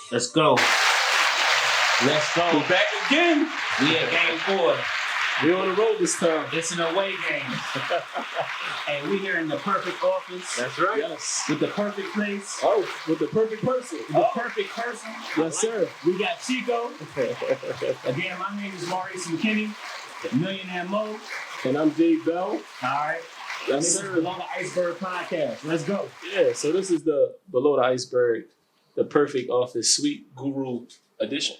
Let's go. Let's go. We're back again. We at game 4. We on the road this time. It's an away game. And we here in the perfect office. That's right. Yes. With the perfect place. Oh, with the perfect person. The perfect person. Yes, sir. We got Chiko. Again, my name is Maurice McKinney, Millionaire Mo. And I'm Jay Bell. All right. Yes, This sir. is Below the Iceberg podcast. Let's go. Yeah, so this is the Below the Iceberg, the perfect office suite guru edition.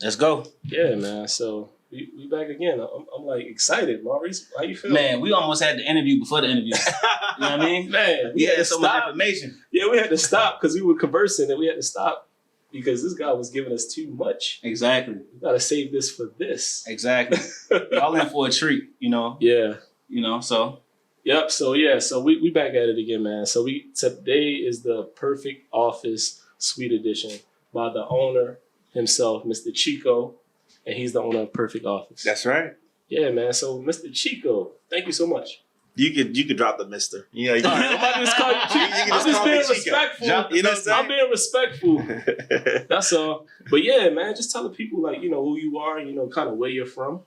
Let's go. Yeah, man. So we back again. I'm like excited. Maurice, how you feel? Man, we almost had the interview before the interview. You know what I mean? Man, We had had to so much stop. information. Yeah, we had to stop because we were conversing and we had to stop because this guy was giving us too much. Exactly. We gotta save this for this. Exactly. Y'all in for a treat, you know? Yeah. You know, so. Yep. So yeah. So we back at it again, man. So today is the perfect office suite edition by the owner himself, Mr. Chiko, and he's the owner of Perfect Office. That's right. Yeah, man. So Mr. Chiko, thank you so much. You could drop the mister. You know, All right, I'm about to just call you Chiko. You can I'm just just call me being Chiko. respectful. You know what I'm I'm being respectful. That's all. But yeah, man, just tell the people like, who you are, kind of where you're from.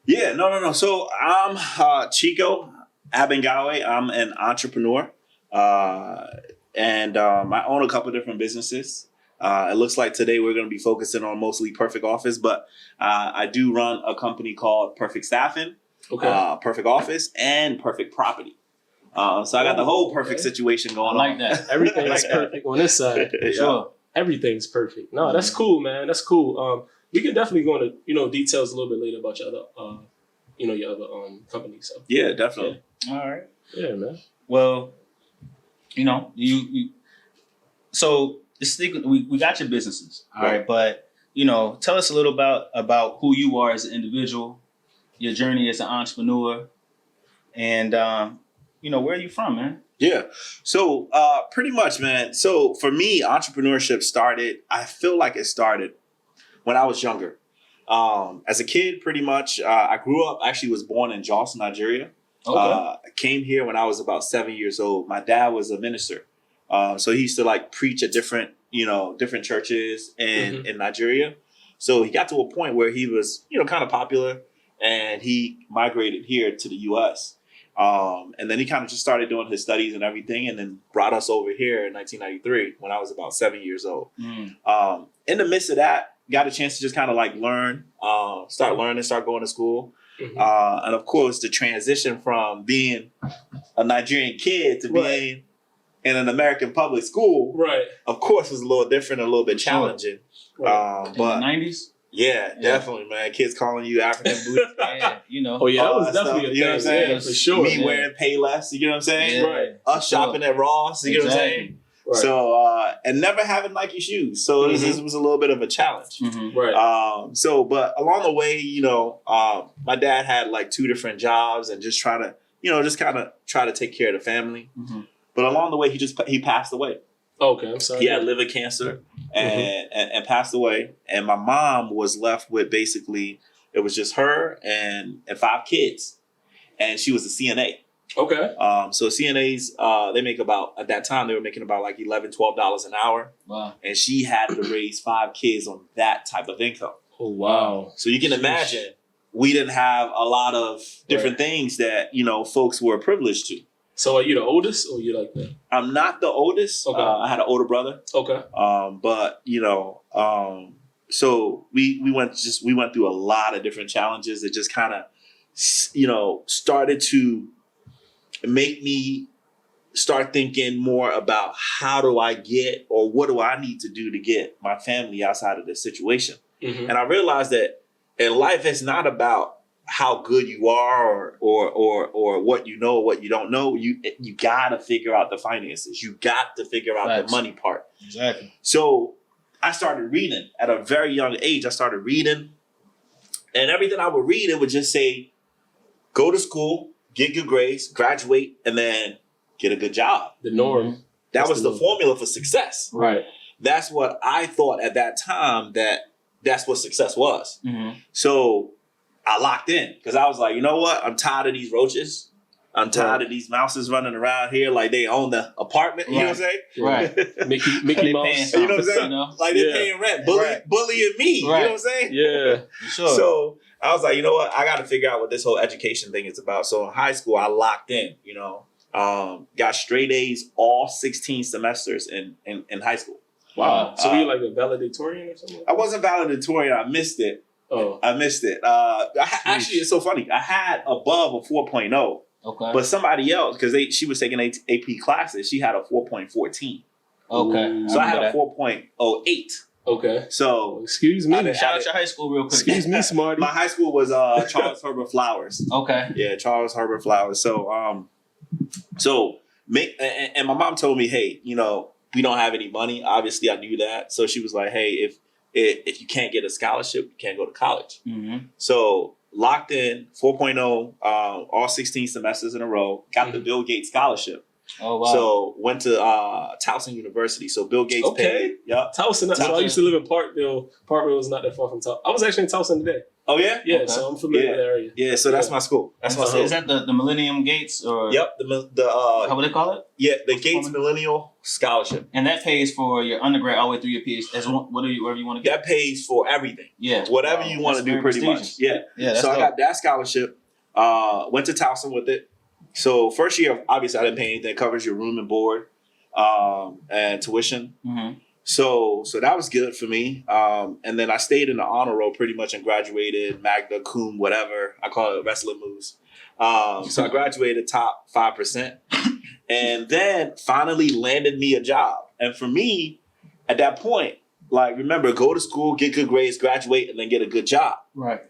Yeah, no. So I'm Chiko Abengowe. I'm an entrepreneur, and I own a couple different businesses. It looks like today we're going to be focusing on mostly Perfect Office, but I do run a company called Perfect Staffing, Perfect Office, and Perfect Property. So I got the whole perfect situation I going like on. that. Everything's perfect on this side. Yeah. Sure. Everything's perfect. No, that's cool, man. That's cool. We can definitely go into details a little bit later about your other your other companies. So Yeah, definitely. All right. yeah, man. Well, you so we got your businesses, all right, but tell us a little about who you are as an individual, your journey as an entrepreneur, and where are you from, man? Yeah. So pretty much, man. So for me, entrepreneurship I feel like it started when I was younger. As a kid, pretty much, I grew up, actually was born in Jos, Nigeria. Okay. I came here when I was about 7 years old. My dad was a minister. So he used to preach at different churches in Nigeria. So he got to a point where he was, kind of popular, and he migrated here to the US. And then he kind of just started doing his studies and everything, and then brought us over here in 1993 when I was about 7 years old. In the midst of that, got a chance to just kind of learn, start learning, start going to school. And of course, the transition from being a Nigerian kid to being in an American public school, Right. of course, was a little different, a little bit challenging. Right. In But the 90s? yeah, definitely, man. Kids calling you African booty. Yeah, Oh yeah, that all was that definitely stuff, a you know thing. what I'm saying? Yeah, for sure. Me wearing Payless, you know what I'm saying? Yeah. Right. Us shopping at Ross, you know what I'm Exactly. saying? Right. So, and never having Nike shoes. So this was a little bit of a challenge. Mhm. Right. But along the way, my dad had 2 different jobs and just try to take care of the family. Mhm. But along the way, he passed away. Okay, I'm sorry. He had liver cancer and passed away. And my mom was left with basically, it was just her and 5 kids. And she was a CNA. Okay. So CNAs, they make at that time, they were making about $11, $12 an hour. Wow. And she had to raise 5 kids on that type of income. Oh wow. So you can imagine, we didn't have a lot of different things that, folks were privileged to. So are you the oldest, or you like that? I'm not the oldest. Okay. I had an older brother. Okay. So we went through a lot of different challenges that just kind of, started to make me start thinking more about how do I get, or what do I need to do to get my family outside of this situation. Mm-hmm. And I realized that in life, it's not about how good you are or what you know or what you don't know. You gotta figure out the finances. You got to figure out Facts. the money part. Exactly. So I started reading at a very young age. I started reading, and everything I would read, it would just say, go to school, get good grades, graduate, and then get a good job. The norm. That That's was the the formula for success. Right. That's what I thought at that time, that's what success was. Mm-hmm. So I locked in because I was like, you know what? I'm tired of these roaches. I'm tired of these mouses running around here like they own the apartment. You know what I'm saying? Right. Mickey They Mouse. paying You know what I'm saying? You know? Like they're Yeah. paying rent, Right. bullying me. You know what I'm saying? Yeah. Sure. So I was like, you know what? I got to figure out what this whole education thing is about. So in high school, I locked in. Got straight A's all 16 semesters in high school. Wow. So were you like a valedictorian or something? I wasn't valedictorian. I missed it. Oh. I missed it. Actually, it's so funny. I had above a 4.0, Okay. but somebody else, because she was taking AP classes, she had a 4.14. Okay. So I had a remember 4.08. Okay. So Excuse me. that. Shout out your high school real quick. Excuse me, Smarty. my high school was Charles Herbert Flowers. Okay. Yeah, Charles Herbert Flowers. So and my mom told me, hey, we don't have any money. Obviously, I knew that. So she was like, hey, if you can't get a scholarship, you can't go to college. Mm-hmm. So locked in 4.0, all 16 semesters in a row, got the Bill Gates scholarship. Oh wow. So went to Towson University. So Bill Gates paid. Yep. Towson. So I used to live in Parkville. Parkville was not that far from Towson. I was actually in Towson today. Oh yeah? Yeah, Okay. so I'm familiar with the area. Yeah, so that's my school. That's my So school. is that the Millennium Gates or Yep. how would they call it? The Gates Millennial Scholarship. And that pays for your undergrad all the way through your PhD as whatever you want to get. That pays for everything. Yeah. Whatever Wow. you want to That's do, very pretty prestigious. much. Yeah. Yeah. That's So I dope. got that scholarship. Went to Towson with it. So first year, obviously, I didn't pay anything. It covers your room and board and tuition. Mm-hmm. So that was good for me. And then I stayed in the honor roll pretty much and graduated magna cum, whatever. I call it wrestling moves. So I graduated top 5%. And then finally landed me a job. And for me, at that point, like, remember, go to school, get good grades, graduate, and then get a good job. Right.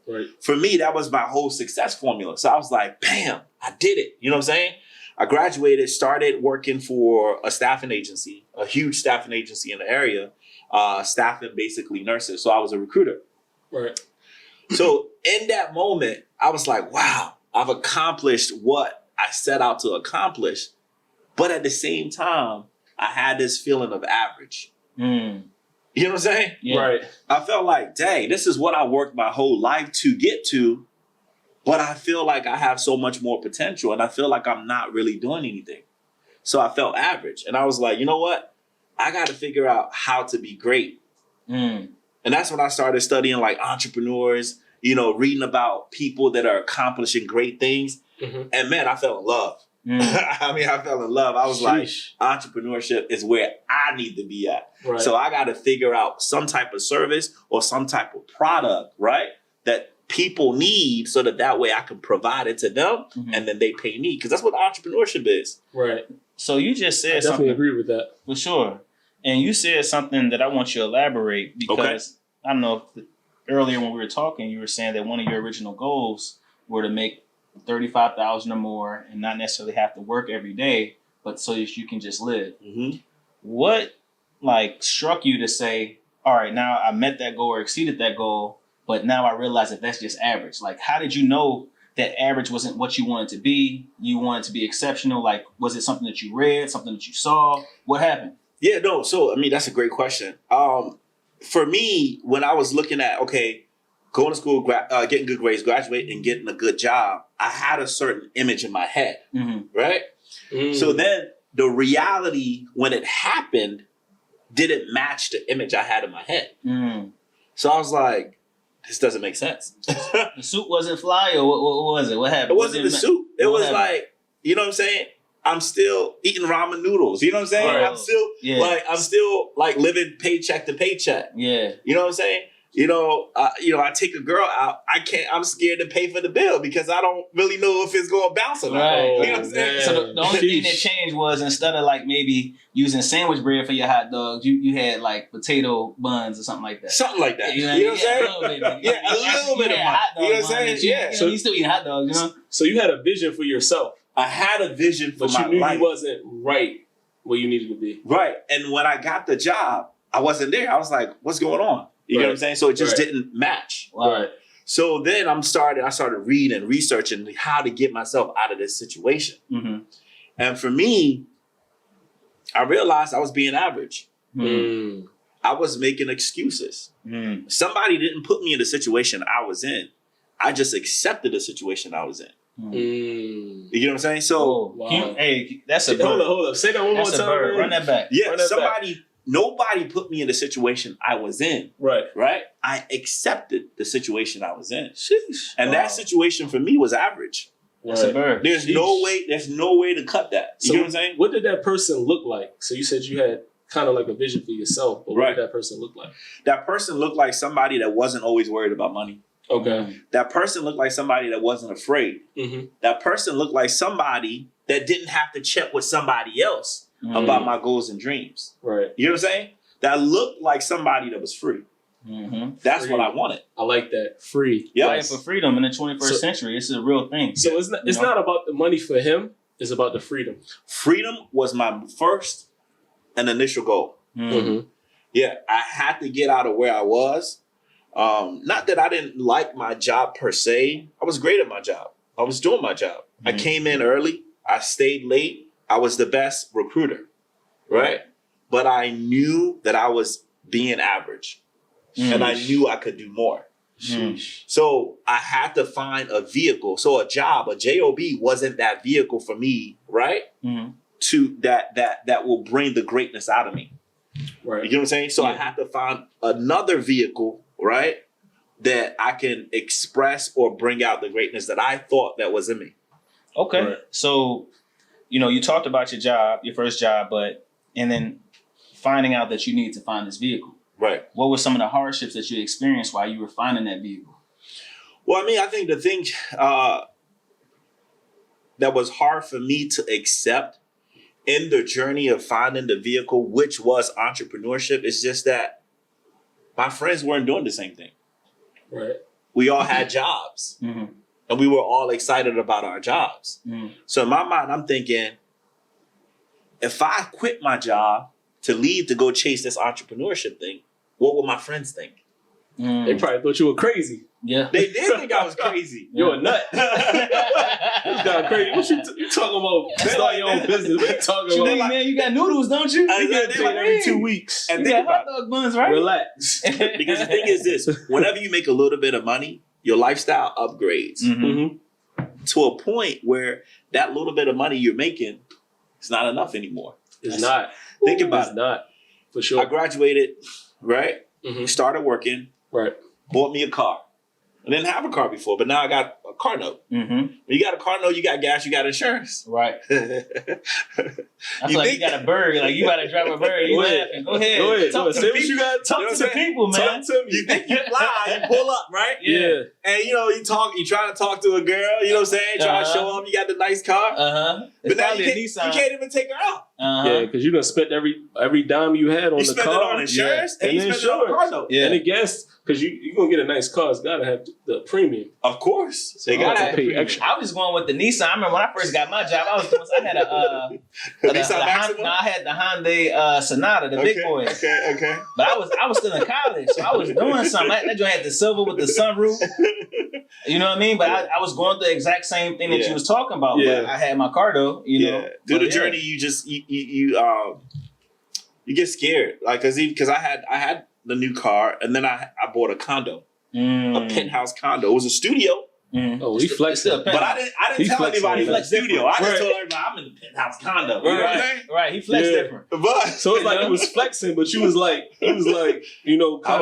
For me, that was my whole success formula. So I was like, bam, I did it. You know what I'm saying? I graduated, started working for a staffing agency, a huge staffing agency in the area, staffing basically nurses. So I was a recruiter. Right. So in that moment, I was like, wow, I've accomplished what I set out to accomplish. But at the same time, I had this feeling of average. Mm. You know what I'm saying? Yeah. Right. I felt like, dang, this is what I worked my whole life to get to. But I feel like I have so much more potential and I feel like I'm not really doing anything. So I felt average. And I was like, you know what? I got to figure out how to be great. Mm. And that's when I started studying like entrepreneurs, reading about people that are accomplishing great things. Mm-hmm. And man, I fell in love. Mm. I fell in love. I was like, Sheesh. entrepreneurship is where I need to be at. Right. So I got to figure out some type of service or some type of product, right? That people need so that way I can provide it to them Mhm. and then they pay me. Because that's what entrepreneurship is. Right. So you just I said definitely something agree with that. for sure, and you said something that I want you to elaborate because I don't know if earlier when we were talking, you were saying that one of your original goals were to make 35,000 or more and not necessarily have to work every day, but so that you can just live. Mm-hmm. What struck you to say, all right, now I met that goal or exceeded that goal, but now I realize that that's just average. Like, how did you know that average wasn't what you wanted to be? You wanted to be exceptional. Like, was it something that you read, something that you saw? What happened? Yeah, no. So, that's a great question. For me, when I was looking at, going to school, getting good grades, graduating, and getting a good job, I had a certain image in my head, Mm-hmm. right? Mm. So then the reality, when it happened, didn't match the image I had in my head. Mm. So I was like, this doesn't make sense. The suit wasn't fly, or what was it? What happened? It wasn't the suit. It what was happened? like, you know what I'm saying? I'm still eating ramen noodles. You know what I'm saying? Right. I'm still living paycheck to paycheck. Yeah. You know what I'm saying? I take a girl out. I'm scared to pay for the bill because I don't really know if it's going to bounce or not. Right. You know what I'm saying? So the only thing that Sheesh. changed was instead of maybe using sandwich bread for your hot dogs, you had potato buns or something like that. Something like that. You know what I'm saying? A little bit. Yeah, a little bit of You had money. hot dog You know what I'm saying? buns. Yeah. So you still eat hot dogs, you know? So you had a vision for yourself, I had a vision for but my you knew life. you wasn't right where you needed to be. Right. And when I got the job, I wasn't there. I was like, what's going on? You know what I'm saying? So it just Right. didn't match. Wow. Right. So then I started reading, researching how to get myself out of this situation. Mm-hmm. And for me, I realized I was being average. Mm. I was making excuses. Mm. Somebody didn't put me in the situation I was in. I just accepted the situation I was in. You get what I'm saying? So, hey, that's a bird. Hold up. Say that one more That's a time. bird. Man. Run that back. yeah, Run that nobody put me in the situation I was in. Right. Right? I accepted the situation I was in. Sheesh. And that situation for me was average. That's a bird. There's no way to cut that. You know what I'm saying? What did that person look like? So you said you had kind of like a vision for yourself, but what did that person look like? That person looked like somebody that wasn't always worried about money. Okay. That person looked like somebody that wasn't afraid. Mm-hmm. That person looked like somebody that didn't have to check with somebody else about my goals and dreams. Right. You know what I'm saying? That looked like somebody that was free. That's Free. what I wanted. I like that. Free. Yeah. Fighting for freedom in the 21st century. It's a real thing. So it's not about the money for him. It's about the freedom. Freedom was my first and initial goal. Mm-hmm. Yeah, I had to get out of where I was. Not that I didn't like my job per se. I was great at my job. I was doing my job. I came in early. I stayed late. I was the best recruiter, right? But I knew that I was being average. And I knew I could do more. So I had to find a vehicle. So a job, a job wasn't that vehicle for me, right? To that will bring the greatness out of me. Right. You know what I'm saying? So I had to find another vehicle, right? That I can express or bring out the greatness that I thought that was in me. Okay. Right. So, you talked about your job, your first job, and then finding out that you need to find this vehicle. Right. What were some of the hardships that you experienced while you were finding that vehicle? Well, I mean, I think the thing that was hard for me to accept in the journey of finding the vehicle, which was entrepreneurship, is just that my friends weren't doing the same thing. Right. We all had jobs. And we were all excited about our jobs. So in my mind, I'm thinking, if I quit my job to leave to go chase this entrepreneurship thing, what will my friends think? They probably thought you were crazy. Yeah. They did think I was crazy. You're a nut. This guy crazy. What you talking about? Start your own business. What you talking about? Man, you got noodles, don't you? You get paid every 2 weeks. And You think got hot about dog buns, right? Relax. it. Because the thing is this, whenever you make a little bit of money, your lifestyle upgrades to a point where that little bit of money you're making is not enough anymore. It's not. Think about It's it. not. For sure. I graduated, right? Mm-hmm. Started working, Right. bought me a car. I didn't have a car before, but now I got a car note. When you got a car note, you got gas, you got insurance. Right. I feel like you think- got a bird. Like you about to drive a bird. You Go ahead. laughing. Go ahead. Go ahead. Talk to Say the what people. you got. Talk to the people, man. Talk to me. You think you fly, you pull up, right? Yeah. And you trying to talk to a girl, you know what I'm saying? Trying to show up, you got the nice car. It's But now probably you a can't, Nissan. you can't even take her out. Yeah, because you done spent every dime you had on You the spend car. it on insurance Yeah. and you spend it on a car note. Yeah. And the gas, because you're going to get a nice car, it's got to have the premium. Of course. They So got to I have pay the extra. I was just going with the Nissan. I remember when I first got my job, I had a Nissan Maxima? I had the Hyundai Sonata, the big boy. Okay. But I was still in college, so I was doing something. That joint had the silver with the sunroof. You know what I mean? But I was going through the exact same thing that you was talking about. Yeah. But I had my car though. You know, Through But the journey, you just you get scared, like because I had the new car, and then I bought a condo, a penthouse condo. It was a studio, Oh, he flexing. but I didn't He tell flexing, anybody it man. was a studio. I just Right. told everybody I'm in the penthouse condo. You know what I'm saying? Right, he flexed Yeah. different. But So it's like it was flexing, but you was like, I kind of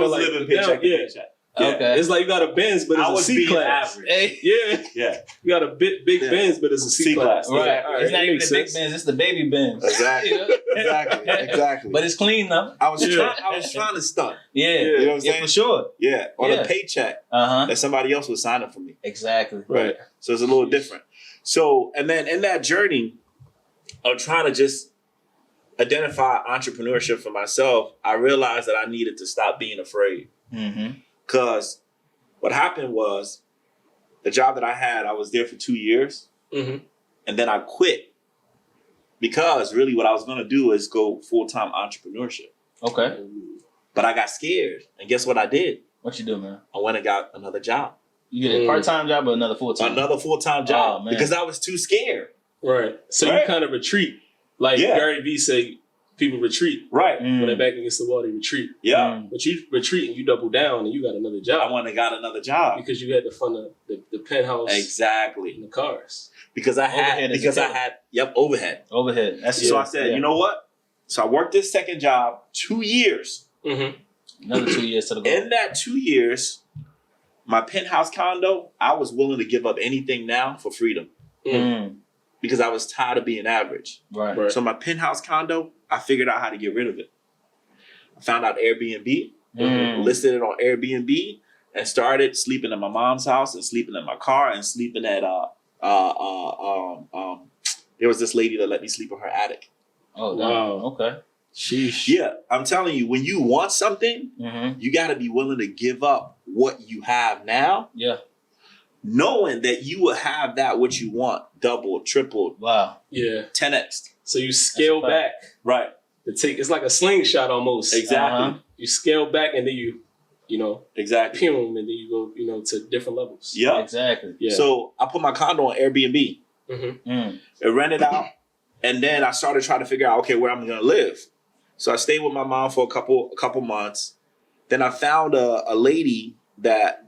was like living paycheck to paycheck. Yeah. Okay. It's like you got a Benz, but I it's a was C being class. average. Hey. Yeah, Yeah, you got a big Yeah. Benz, but it's a C class. C-class. Right. Yeah, all right, It's not that even makes the big sense. Benz, it's the baby Benz. exactly, exactly. But it's clean though. I was Yeah. trying to stunt. Yeah. You know what I'm Yeah, saying? for sure. Yeah, on Yeah. a paycheck Uh-huh. that somebody else was signing for me. Exactly. Right. So it's a little different. So, and then in that journey of trying to just identify entrepreneurship for myself, I realized that I needed to stop being afraid. Because what happened was the job that I had, I was there for 2 years. Mm-hmm. And then I quit because really what I was going to do is go full-time entrepreneurship. Okay. But I got scared. And guess what I did? What you do, man? I went and got another job. You get a part-time job or another full-time? Another full-time job. Oh, man. Because I was too scared. Right. So Right. you kind of retreat. Like Yeah. Gary Vee say, people retreat. Right. When they're back against the wall, they retreat. Yeah. But you retreat and you double down and you got another I job went and got another job. because you had to fund the penthouse Exactly. and the cars. Because I had overhead. Overhead. That's So I said, you know what? So I worked this second job 2 years. Mm-hmm. Another 2 years to the goal. In that 2 years, my penthouse condo, I was willing to give up anything now for freedom because I was tired of being average. Right. So my penthouse condo, I figured out how to get rid of it. I found out Airbnb, listed it on Airbnb, and started sleeping at my mom's house and sleeping in my car and sleeping at there was this lady that let me sleep in her attic. Oh, wow. Okay. Sheesh. Yeah, I'm telling you, when you want something, you got to be willing to give up what you have now. Yeah. Knowing that you will have that what you want, double, triple, Wow. Yeah. 10x. So you scale back. Right. It's like a slingshot almost. Exactly. You scale back and then you Exactly. pum, and then you go, to different levels. Yeah. Exactly. Yeah. So I put my condo on Airbnb. It rented out, and then I started trying to figure out, okay, where I'm gonna live. So I stayed with my mom for a couple months. Then I found a lady that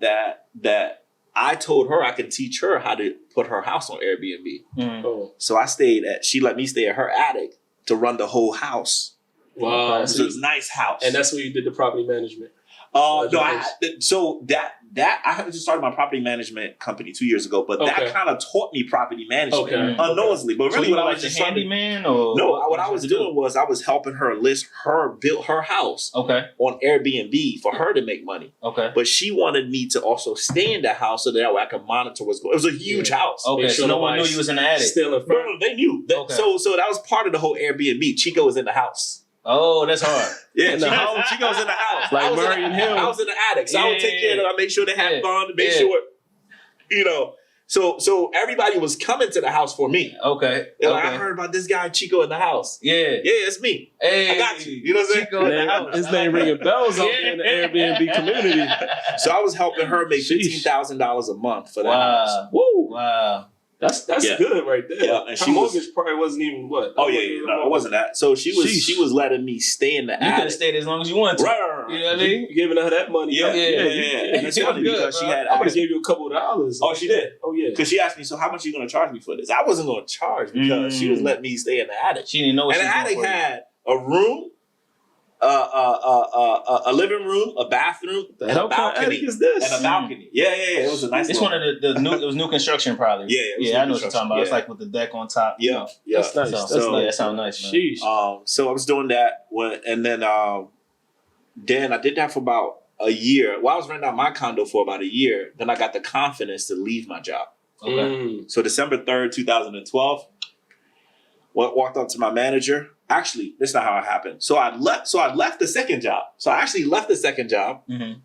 I told her I could teach her how to put her house on Airbnb. Oh. So she let me stay at her attic to run the whole house. Wow. So it's a nice house. And that's where you did the property management. No, I had just started my property management company 2 years ago, but that kind of taught me property management unknowingly. But really, so what I like was the just handyman, or what I was doing was I was helping her build her house on Airbnb for her to make money. Okay. But she wanted me to also stay in the house so that way I could monitor what's going on. It was a huge house. Okay, so no one knew you was in the attic. Still in front. No, they knew. So that was part of the whole Airbnb. Chico was in the house. Oh, that's hard. Yeah, in the house. Chico's in the house. Like Murray and Hill. I was in the attic, so I would take care of them. I make sure they had fun, to make sure, So everybody was coming to the house for me. Okay. Like, I heard about this guy Chico in the house. Yeah, it's me. Hey, I got you. You know what I'm saying? Chico in the house. His name ringing bells out there in the Airbnb community. So I was helping her make $15,000 a month for that house. Woo! Wow. That's good right there. Yeah, and her mortgage probably wasn't even what? No, it wasn't that. So she was letting me stay in the attic. You could have stayed as long as you wanted to. Right. You know what I mean? You giving her that money. Yeah. And it's funny because she had. I would have gave you a couple of dollars. Oh, she did. Oh yeah. Because she asked me, so how much are you going to charge me for this? I wasn't going to charge because she was letting me stay in the attic. She didn't know what and she was the attic doing for you. had a room, a living room, a bathroom, and a balcony. Is this? And a balcony. Yeah. It was a nice. It's one of the new. It was new construction, probably. Yeah. I know what you're talking about. It's like with the deck on top. Yeah. That's nice. That sounds nice, man. Sheesh. So I was doing that, and then I did that for about a year. Well, I was renting out my condo for about a year. Then I got the confidence to leave my job. Okay. So December 3rd, 2012, walked up to my manager. Actually, that's not how it happened. So I left the second job. So I actually left the second job, and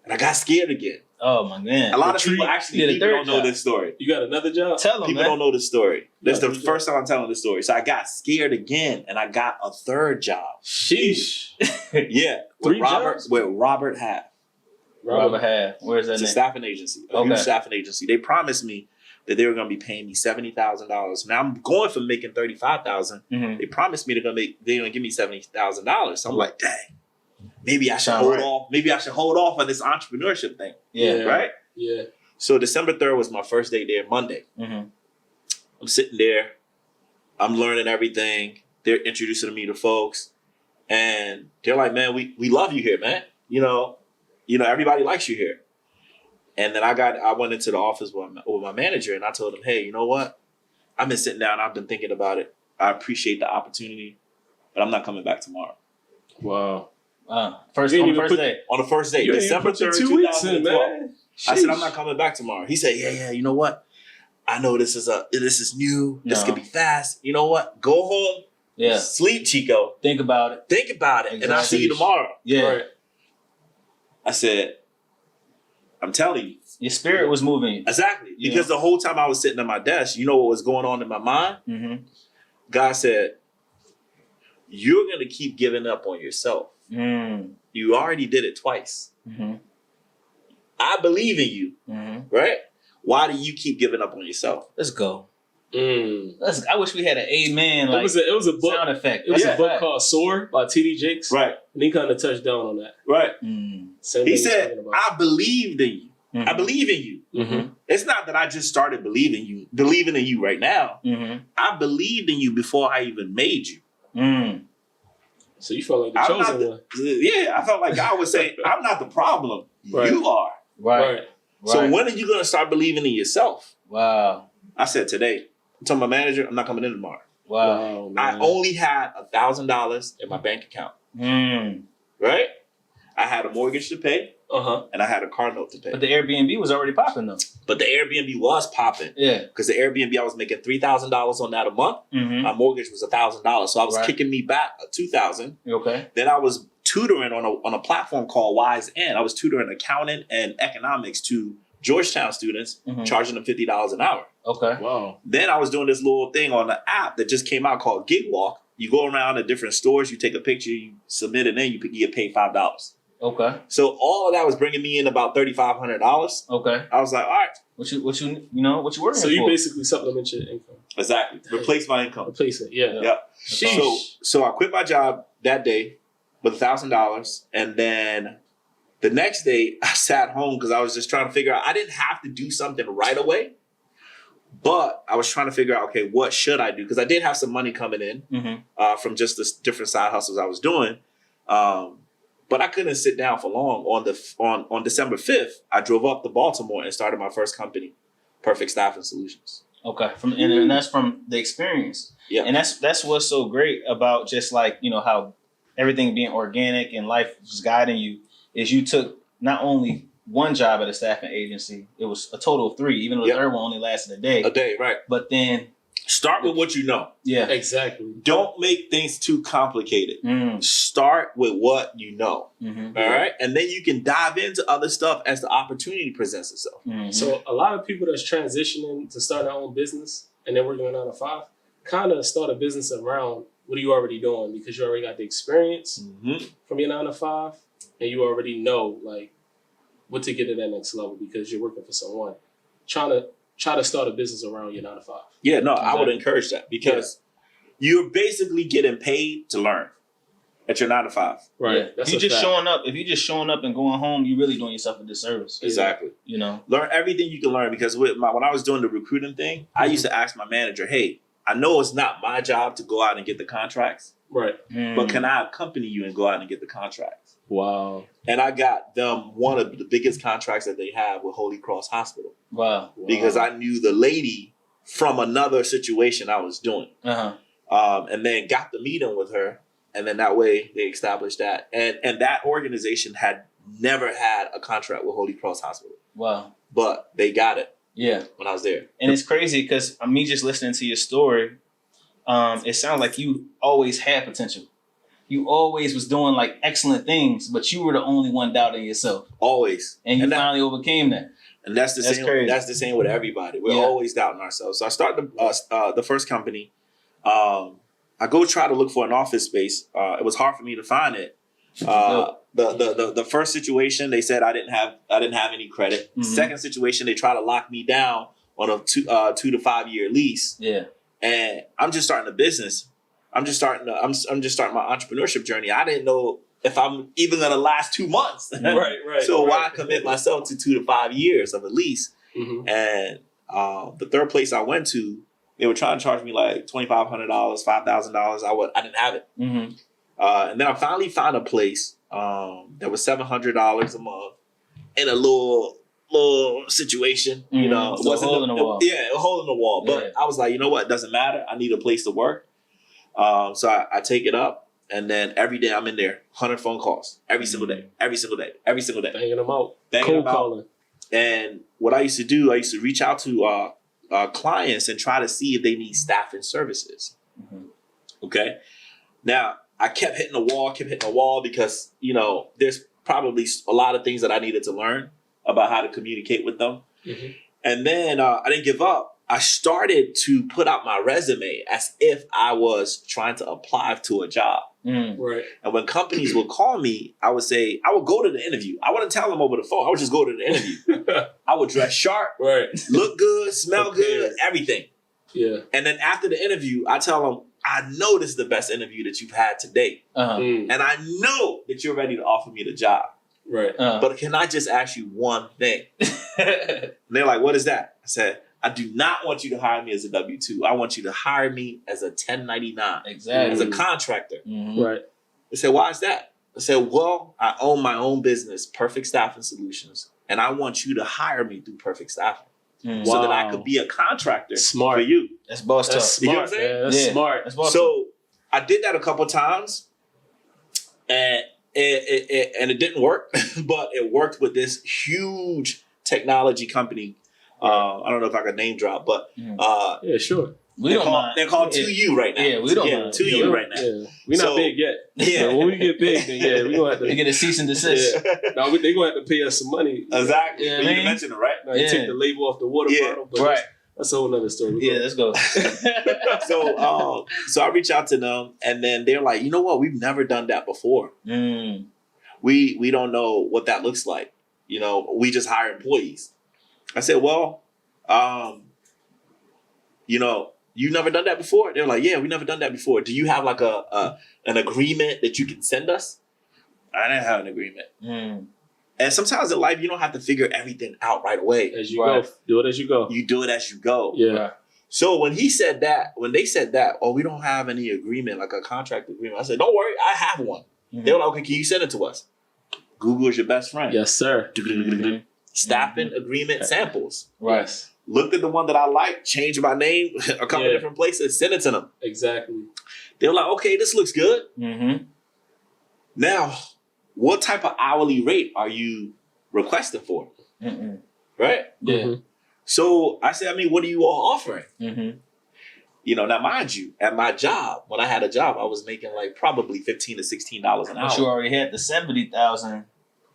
I got scared again. Oh my man! A lot of people don't know this story. You got another job? Tell them, People man. don't know this story. This is the first time I'm telling this story. So I got scared again, and I got a third job. Sheesh. Yeah, with Robert Half. Robert Half. Where's that It's name? a staffing agency. A huge staffing agency. They promised me that they were going to be paying me $70,000. Now I'm going for making $35,000. They promised me they're going to give me $70,000. So I'm like, dang, maybe I should hold off. Maybe I should hold off on this entrepreneurship thing. Yeah. Right? Yeah. So December 3rd was my first day there, Monday. I'm sitting there. I'm learning everything. They're introducing me to folks. And they're like, man, we love you here, man. You know, everybody likes you here. And then I went into the office with my manager, and I told him, hey, you know what? I've been sitting down. I've been thinking about it. I appreciate the opportunity, but I'm not coming back tomorrow. Wow. On the first day, December 3rd, 2012. I said, I'm not coming back tomorrow. He said, yeah, you know what? I know this is new. This could be fast. You know what? Go home. Yeah. Sleep, Chico. Think about it. Exactly. And I'll see you tomorrow. Yeah. Right. I said, I'm telling you. Your spirit was moving. Exactly. Because the whole time I was sitting at my desk, you know what was going on in my mind? God said, you're going to keep giving up on yourself. You already did it twice. I believe in you. Right? Why do you keep giving up on yourself? Let's go. I wish we had an amen like it was a book. sound effect. It was That's a book fact. called Soar by T.D. Jakes. Right. And he kind of touched down on that. Right. Same He thing said, talking about. I believed in you. Mhm. I believe in you. Mhm. It's not that I just started believing in you right now. Mhm. I believed in you before I even made you. Mm. So you felt like the I'm chosen not one. Yeah, I felt like God was saying, I'm not the problem. Right. You are. Right. So Right. when are you going to start believing in yourself? Wow. I said today. I told my manager, I'm not coming in tomorrow. Wow. I man. only had $1,000 in my bank account. Mm. Right? I had a mortgage to pay Uh-huh. and I had a car note to pay. But the Airbnb was already popping though. But the Airbnb was popping. Yeah. Because the Airbnb, I was making $3,000 on that a month. Mm-hmm. My mortgage was $1,000. So I was Right. kicking me back $2,000. Okay. Then I was tutoring on a platform called Wise N. I was tutoring accounting and economics to Georgetown students, Mhm. charging them $50 an hour. Okay. Wow. Then I was doing this little thing on the app that just came out called Gig Walk. You go around to different stores, you take a picture, you submit it in, you get paid $5. Okay. So all of that was bringing me in about $3,500. Okay. I was like, all right, What you working So you for? basically supplement your income. exactly. Replace my income. Replace it. Yeah. Yeah. Sheesh. So I quit my job that day with $1,000, and then the next day I sat home because I was just trying to figure out. I didn't have to do something right away, but I was trying to figure out, okay, what should I do? Because I did have some money coming in Mm-hmm. from just the different side hustles I was doing, but I couldn't sit down for long. On December 5th, I drove up to Baltimore and started my first company, Perfect Staffing Solutions. Okay. And that's from the experience. Yeah. And that's what's so great about just like, how everything being organic and life just guiding you is you took not only one job at a staffing agency, it was a total of 3, even though the Yep. third one only lasted a day. A day, right? But then, Start with what you know. yeah. Exactly. Don't make things too complicated. Mm. Start with what you know. Mm-hmm. All right. And then you can dive into other stuff as the opportunity presents itself. Mm-hmm. So a lot of people that's transitioning to start their own business and they're working a 9 to 5 kind of start a business around what are you already doing because you already got the experience from your 9 to 5 and you already know like what to get to that next level because you're working for someone. Try to start a business around your 9 to 5. Yeah, no, I would Exactly. encourage that because you're basically getting paid to learn at your 9 to 5. Right. Yeah. That's If you're a just fact. showing up and going home, you're really doing yourself a disservice. Exactly. Learn everything you can learn because when I was doing the recruiting thing, I used to ask my manager, hey, I know it's not my job to go out and get the contracts, Right. but can I accompany you and go out and get the contracts? Wow. And I got them one of the biggest contracts that they have with Holy Cross Hospital Wow. because I knew the lady from another situation I was doing. Uh-huh. And then got the meeting with her. And then that way they established that. And that organization had never had a contract with Holy Cross Hospital, Wow. but they got it Yeah. when I was there. And it's crazy because me just listening to your story, it sounds like you always had potential. You always was doing like excellent things, but you were the only one doubting yourself. Always. And you that- finally overcame that. And that's the That's same. crazy. That's the same with everybody. We're Yeah. always doubting ourselves. So I started the first company. I go try to look for an office space. It was hard for me to find it. The first situation, they said I didn't have any credit. Mhm. Second situation, they try to lock me down on a 2 to 5 year lease. Yeah. And I'm just starting a business. I'm just starting my entrepreneurship journey. I didn't know if I'm even gonna last 2 months. Right. So why commit myself to 2 to 5 years of a lease? Mm-hmm. And the third place I went to, they were trying to charge me like $2,500, $5,000. I didn't have it. Mm-hmm. And then I finally found a place that was $700 a month in a little situation. Mhm. You know, So a hole in the wall. Yeah, a hole in the wall. But Yeah. I was like, you know what? It doesn't matter. I need a place to work. So I take it up. And then every day I'm in there, 100 phone calls every single day. Banging them out. Banging Cold them out. calling. And what I used to do, I used to reach out to clients and try to see if they need staffing services. Mhm. Okay. Now, I kept hitting the wall because, there's probably a lot of things that I needed to learn about how to communicate with them. Mm-hmm. And then I didn't give up. I started to put out my resume as if I was trying to apply to a job. Mm. Right. And when companies would call me, I would go to the interview. I wouldn't tell them over the phone. I would just go to the interview. I would dress sharp, Right. look good, smell Prepared. good, everything. Yeah. And then after the interview, I tell them, I know this is the best interview that you've had to date. And I know that you're ready to offer me the job. Right. But can I just ask you one thing? And they're like, what is that? I said, I do not want you to hire me as a W-2. I want you to hire me as a 1099. Exactly. As a contractor. Right. They said, why is that? I said, well, I own my own business, Perfect Staffing Solutions, and I want you to hire me through Perfect Staffing so that I could be a contractor for you. That's boss talk. That's You know what I'm smart. saying? Man. That's smart. That's boss talk. So I did that a couple times, and it didn't work, but it worked with this huge technology company. I don't know if I could name drop, but Yeah, sure. We don't mind. they're called 2U right now. Yeah, we don't mind. 2U right now. Yeah. We're not So- big yet. Yeah. But when we get big, then yeah, we're going to They have get a cease and desist. to. No, they're going to have to pay us some money. Exactly. Yeah, But you man. mentioned it, right? Now, you Yeah. take the label off the water Yeah. bottle, but Right. that's a whole other story. Yeah, let's go. So I reach out to them, and then they're like, you know what? We've never done that before. We don't know what that looks like. You know, we just hire employees. I said, well, you know, you've never done that before? They're like, yeah, we've never done that before. Do you have like an agreement that you can send us? I didn't have an agreement. And sometimes in life, you don't have to figure everything out right away. As you Right. go. Do it as you go. You do it as you go. Yeah. Right. So when they said that, oh, we don't have any agreement, like a contract agreement, I said, don't worry, I have one. They were like, okay, can you send it to us? Google is your best friend. Yes, sir. Staffing agreement samples. Right. Looked at the one that I liked, changed my name a couple Yeah. different places, sent it to them. Exactly. They were like, okay, this looks good. Mm-hmm. Now, what type of hourly rate are you requesting for? Right? Yeah. Mhm. So I said, I mean, what are you all offering? Mm-hmm. You know, now mind you, at my job, when I had a job, I was making like probably $15 to $16 an hour. But you already had the 70,000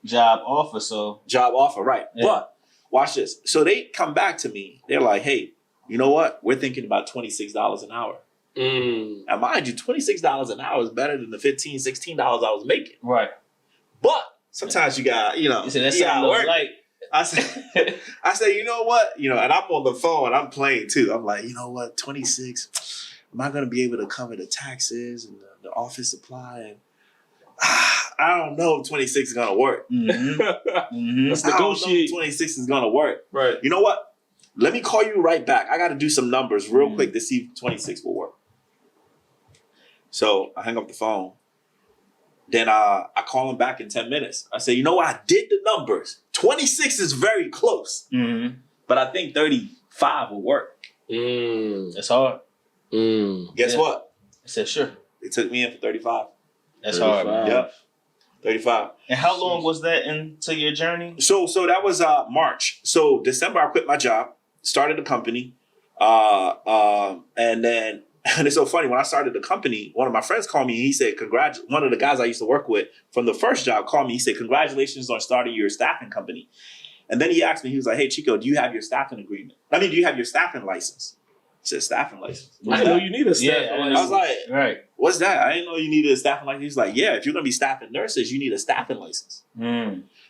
job offer, so Job offer, right? Yeah. But watch this. So they come back to me. They're like, hey, you know what? We're thinking about $26 an hour. Now, mind you, $26 an hour is better than the $15, $16 I was making. right. But sometimes you got, you know, You said that's you gotta something work. like I said, you know what? You know, and I'm on the phone, I'm playing too. I'm like, you know what? 26. Am I going to be able to cover the taxes and the office supply? And I don't know if 26 is going to work. Let's I don't know negotiate. if 26 is going to work. Right. You know what? Let me call you right back. I got to do some numbers real quick to see if 26 will work. So I hang up the phone. Then I call him back in 10 minutes. I say, you know what? I did the numbers. 26 is very close. But I think 35 will work. That's hard. Guess Yeah. what? I said, sure. They took me in for 35. That's hard, man. Yep. 35. And how long was that into your journey? So that was March. So December, I quit my job, started a company. And then, and it's so funny, when I started the company, one of my friends called me and he said, one of the guys I used to work with from the first job called me. He said, congratulations on starting your staffing company. And then he asked me, he was like, hey, Chiko, do you have your staffing agreement? Do you have your staffing license? I said, staffing license. I didn't know you need a staff. Yeah, I was like, right. what's that? I didn't know you needed a staffing license. He's like, yeah, if you're going to be staffing nurses, you need a staffing license.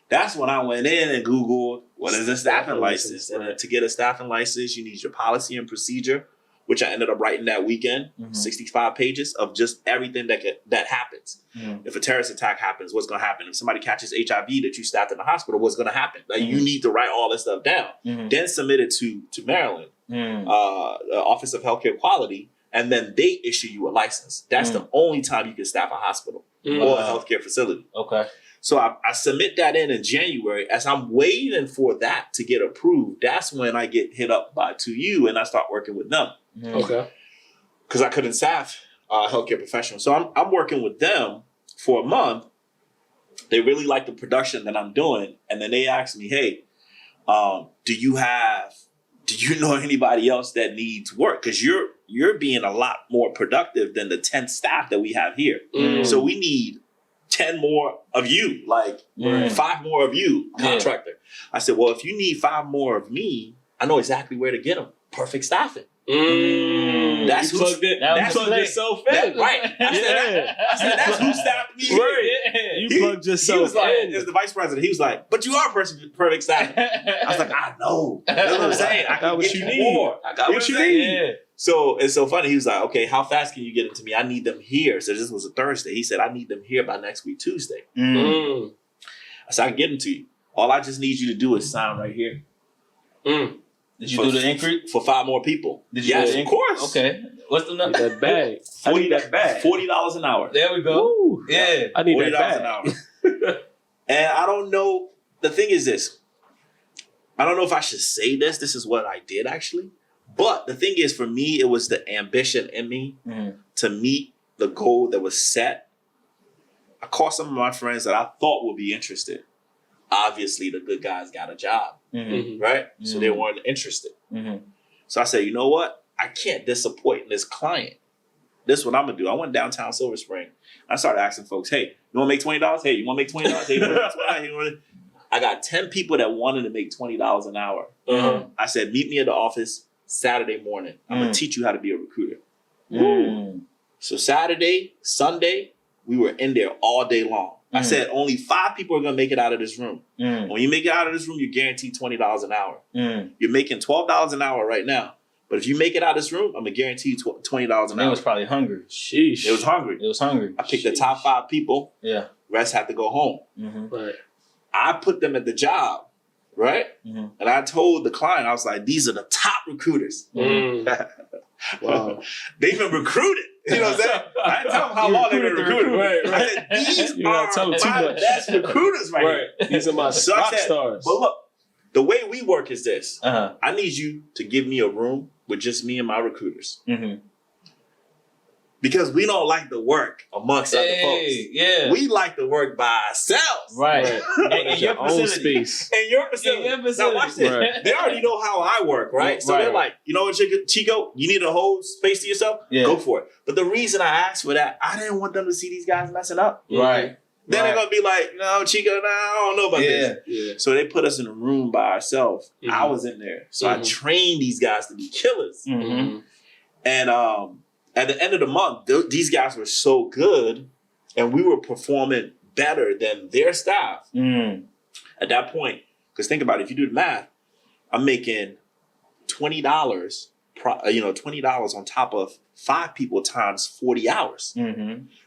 That's when I went in and Googled, what is a staffing license? And then to get a staffing license, you need your policy and procedure, which I ended up writing that weekend, 65 pages of just everything that happens. If a terrorist attack happens, what's going to happen? If somebody catches HIV that you staffed in the hospital, what's going to happen? Like you need to write all this stuff down. Then submit it to Maryland, the Office of Healthcare Quality, and then they issue you a license. That's the only time you can staff a hospital or a healthcare facility. Okay. So I submit that in January. As I'm waiting for that to get approved, that's when I get hit up by 2U and I start working with them. Okay. Because I couldn't staff healthcare professionals. So I'm working with them for a month. They really like the production that I'm doing. And then they asked me, hey, do you know anybody else that needs work? Because you're being a lot more productive than the 10 staff that we have here. So we need 10 more of you, like 5 more of you, contractor. I said, well, if you need 5 more of me, I know exactly where to get them. Perfect staffing. That's you who plugged it. that You was plugged late. yourself in. right. I said, that's who staffed me. Right. You plugged He yourself was like, in. as the vice president, he was like, but you are perfect staffing. I was like, I know. That's what I'm saying. I got can what get you you need. more. I got what you need. Yeah. So it's so funny. He was like, okay, how fast can you get it to me? I need them here. So this was a Thursday. He said, I need them here by next week, Tuesday. Mm. I said, I can get them to you. All I just need you to do is sign right here. Mm. Did you do the increase? For 5 more people. Did you yes, do the of course. Okay. What's the number? That bag. I need that bag. $40 an hour. There we go. Woo. Yeah. I need $40 that an hour. bag. And I don't know. The thing is this. I don't know if I should say this. This is what I did actually. But the thing is, for me, it was the ambition in me to meet the goal that was set. I called some of my friends that I thought would be interested. Obviously, the good guys got a job, right? So they weren't interested. So I said, you know what? I can't disappoint this client. This is what I'm going to do. I went downtown Silver Spring. I started asking folks, hey, you want to make $20? Hey, you want to make $20? Hey, you want to I got 10 people that wanted to make $20 an hour. I said, meet me at the office Saturday morning. I'm going to teach you how to be a recruiter. So Saturday, Sunday, we were in there all day long. I said, only 5 people are going to make it out of this room. When you make it out of this room, you're guaranteed $20 an hour. You're making $12 an hour right now. But if you make it out of this room, I'm going to guarantee you $20 an hour. It was probably hungry. Sheesh. It was hungry. It was hungry. I picked the top 5 people. Yeah. Rest had to go home. Right. I put them at the job, right? And I told the client, I was like, these are the top recruiters. Wow. They've been recruited. You know what I'm saying? I didn't tell them how long they've been recruited. Right. I said, these You are gotta tell them too my much. best recruiters right here. These are my So I rock said, stars. but look, the way we work is this. Uh-huh. I need you to give me a room with just me and my recruiters. Because we don't like to work amongst other folks. Yeah. We like to work by ourselves. Right. In your own facility. space. In your facility. Now watch this. Right. They already know how I work, right? So they're like, you know what, Chico, you need a whole space to yourself? Yeah. Go for it. But the reason I asked for that, I didn't want them to see these guys messing up. Right. Then they're going to be like, no, Chico, no, I don't know about this. Yeah. So they put us in a room by ourselves. I was in there. So I trained these guys to be killers. And at the end of the month, these guys were so good and we were performing better than their staff. At that point, because think about it, if you do the math, I'm making $20, $20 on top of 5 people times 40 hours.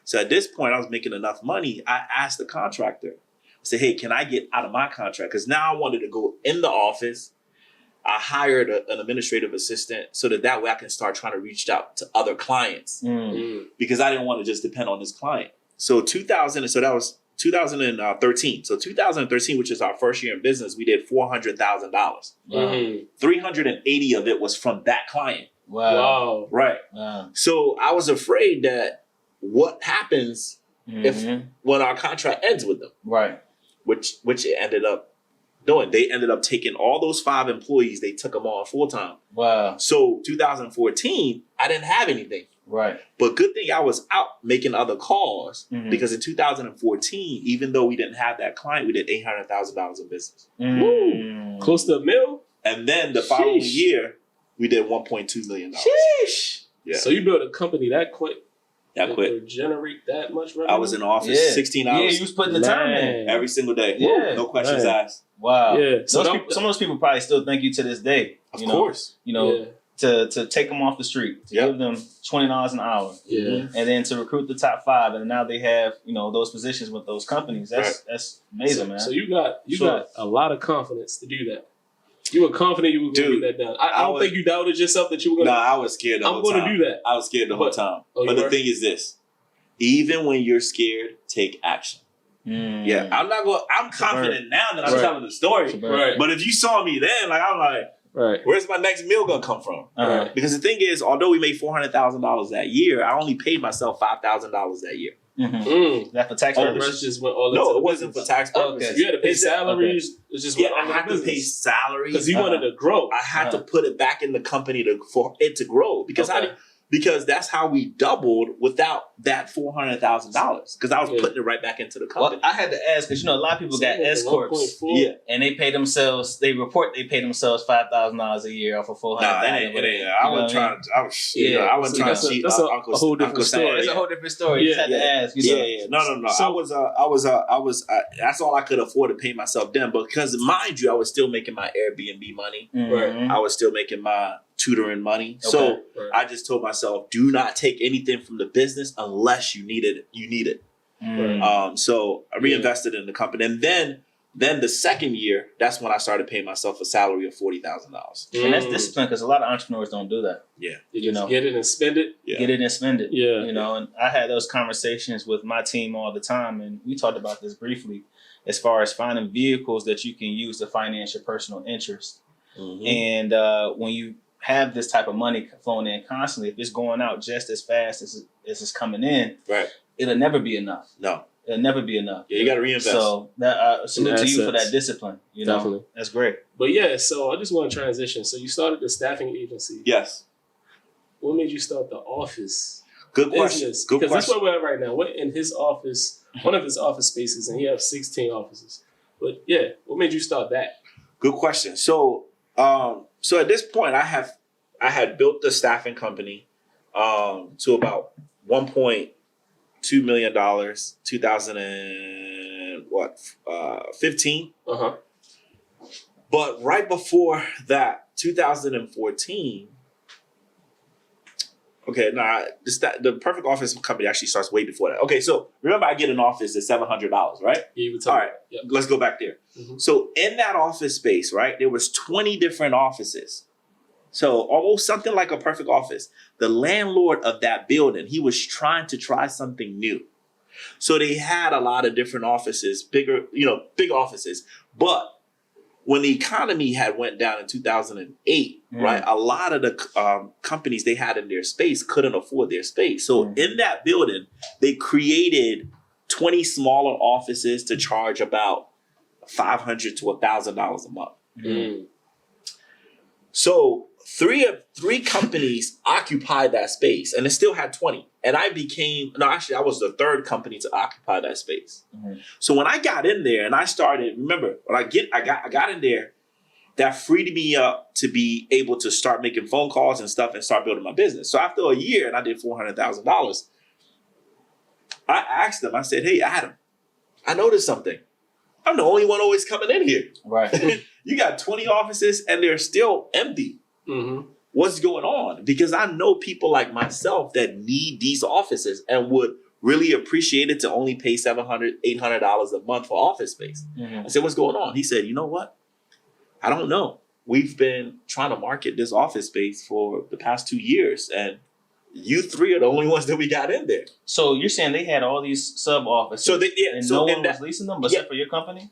So at this point, I was making enough money. I asked the contractor, I said, hey, can I get out of my contract? Because now I wanted to go in the office. I hired an administrative assistant so that way I can start trying to reach out to other clients because I didn't want to just depend on this client. So that was 2013. So 2013, which is our first year in business, we did $400,000. 380 of it was from that client. Wow. Right. Wow. So I was afraid that what happens when our contract ends with them, Right. which it ended up doing. They ended up taking all those 5 employees, they took them on full time. Wow. So 2014, I didn't have anything. Right. But good thing I was out making other calls because in 2014, even though we didn't have that client, we did $800,000 in business. Woo. Close to $1 million. And then the following year, we did $1.2 million. Sheesh. Yeah. So you built a company that quick. That quick. To generate that much revenue? I was in the office 16 hours. Yeah, you was putting the time in. Every single day. Yeah. No questions asked. Wow. Yeah. So Some of those people probably still thank you to this day. Of course. To take them off the street, to give them $20 an hour. Yeah. And then to recruit the top 5. And now they have, those positions with those companies. That's amazing, man. So you got a lot of confidence to do that. You were confident you were going to get that done. I don't think you doubted yourself that you were going to. No, I was scared the whole time. I'm going to do that. I was scared the whole time. But the thing is this. Even when you're scared, take action. Yeah, I'm confident now that I'm telling the story. Right. But if you saw me then, I'm like, where's my next meal gonna come from? Because the thing is, although we made $400,000 that year, I only paid myself $5,000 that year. That for tax purposes? Just went all No, into it wasn't for tax purposes. Okay. You had to pay salaries. Okay. It's just I had to pay salaries because you wanted to grow. I had to put it back in the company for it to grow because that's how we doubled without that $400,000 because I was putting it right back into the company. Well, I had to ask because a lot of people got S corps, and they pay themselves. They report they pay themselves $5,000 a year off of $400,000. Nah, it ain't. I wasn't trying to. I wasn't trying to cheat. That's a whole different story. It's a whole different story. You just had to ask. No. So, I was. That's all I could afford to pay myself then. But because mind you, I was still making my Airbnb money. Mm-hmm. I was still making my tutoring money. Okay. So Right. I just told myself, do not take anything from the business unless you need it. You need it. So I reinvested in the company, and then the second year, that's when I started paying myself a salary of $40,000. And that's discipline, because a lot of entrepreneurs don't do that. Yeah, You know. get it and spend it. yeah. Get it and spend it. Yeah. You know, and I had those conversations with my team all the time, and we talked about this briefly as far as finding vehicles that you can use to finance your personal interest. And when you have this type of money flowing in constantly, if it's going out just as fast as it's coming in, Right. it'll never be enough. No. It'll never be enough. Yeah, you got to reinvest. So that salute to you for assets. that discipline. You know, Definitely. that's great. But yeah, so I just want to transition. So you started the staffing agency. Yes. What made you start the office Good question. business? Good Because that's question. where we're at right now. We're in his office, one of his office spaces, and he has 16 offices. But yeah, what made you start that? Good question. So at this point, I had built the staffing company to about $1.2 million, 2015. But right before that, 2014. Okay, the Perfect Office company actually starts way before that. Okay, so remember, I get an office at $700, right? Yeah, you would All tell right, me. Yep. let's go back there. Mhm. So in that office space, right, there was 20 different offices. So almost something like a perfect office. The landlord of that building, he was trying to try something new. So they had a lot of different offices, big offices. But when the economy had went down in 2008, right, a lot of the companies they had in their space couldn't afford their space. So in that building, they created 20 smaller offices to charge about $500 to $1,000 a month. So three companies occupied that space, and it still had 20. And I was the third company to occupy that space. So when I got in there and I started, remember, when I got in there, that freed me up to be able to start making phone calls and stuff and start building my business. So after a year, and I did $400,000, I asked them, I said, hey, Adam, I noticed something. I'm the only one always coming in here. Right. You got 20 offices and they're still empty. What's going on? Because I know people like myself that need these offices and would really appreciate it to only pay $700, $800 a month for office space. I said, what's going on? He said, you know what? I don't know. We've been trying to market this office space for the past 2 years, and you three are the only ones that we got in there. So you're saying they had all these sub offices, So no one was leasing them except for your company?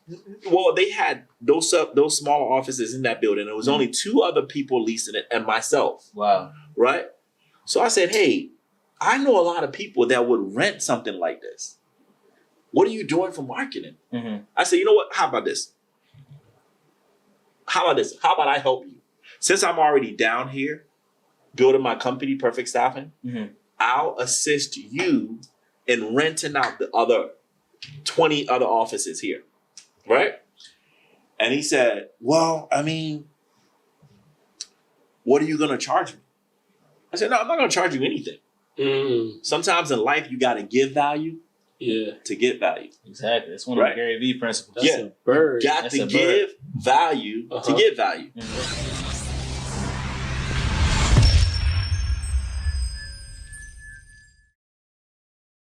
Well, they had those smaller offices in that building. There was only 2 other people leasing it and myself. Wow. Right? So I said, hey, I know a lot of people that would rent something like this. What are you doing for marketing? I said, you know what? How about this? How about I help you? Since I'm already down here building my company, Perfect Staffing, I'll assist you in renting out the other 20 other offices here. Right? And he said, well, I mean, what are you going to charge me? I said, no, I'm not going to charge you anything. Sometimes in life, you got to give value to get value. Exactly. That's one of the Gary Vee principles. That's a bird. You got to give value to get value.